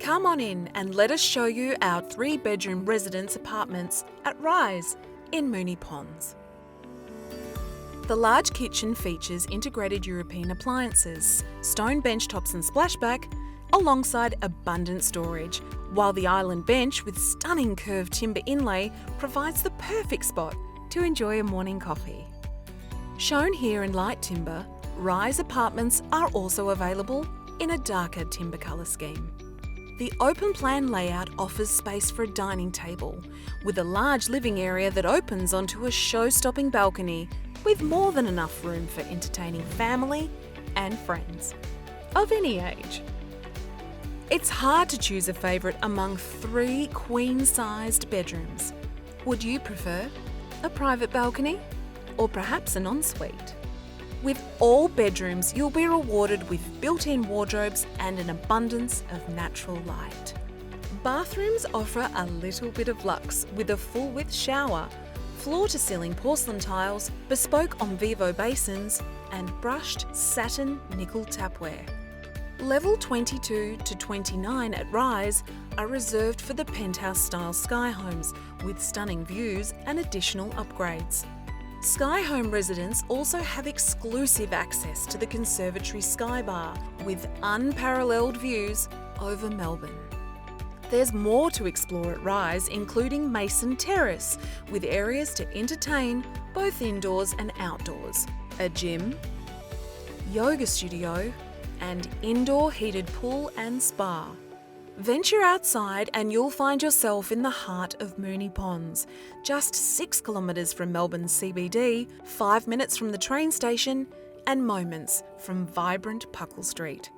Come on in and let us show you our 3-bedroom residence apartments at Rise in Moonee Ponds. The large kitchen features integrated European appliances, stone benchtops and splashback, alongside abundant storage, while the island bench with stunning curved timber inlay provides the perfect spot to enjoy a morning coffee. Shown here in light timber, Rise apartments are also available in a darker timber colour scheme. The open plan layout offers space for a dining table, with a large living area that opens onto a show-stopping balcony with more than enough room for entertaining family and friends of any age. It's hard to choose a favourite among 3 queen-sized bedrooms. Would you prefer a private balcony or perhaps an ensuite? With all bedrooms, you'll be rewarded with built-in wardrobes and an abundance of natural light. Bathrooms offer a little bit of luxe with a full-width shower, floor-to-ceiling porcelain tiles, bespoke en vivo basins, and brushed satin nickel tapware. Level 22 to 29 at Rise are reserved for the penthouse-style sky homes with stunning views and additional upgrades. Sky Home residents also have exclusive access to the Conservatory Sky Bar with unparalleled views over Melbourne. There's more to explore at Rise, including Mason Terrace, with areas to entertain both indoors and outdoors, a gym, yoga studio, and indoor heated pool and spa. Venture outside and you'll find yourself in the heart of Moonee Ponds, just 6 kilometres from Melbourne's CBD, 5 minutes from the train station, and moments from vibrant Puckle Street.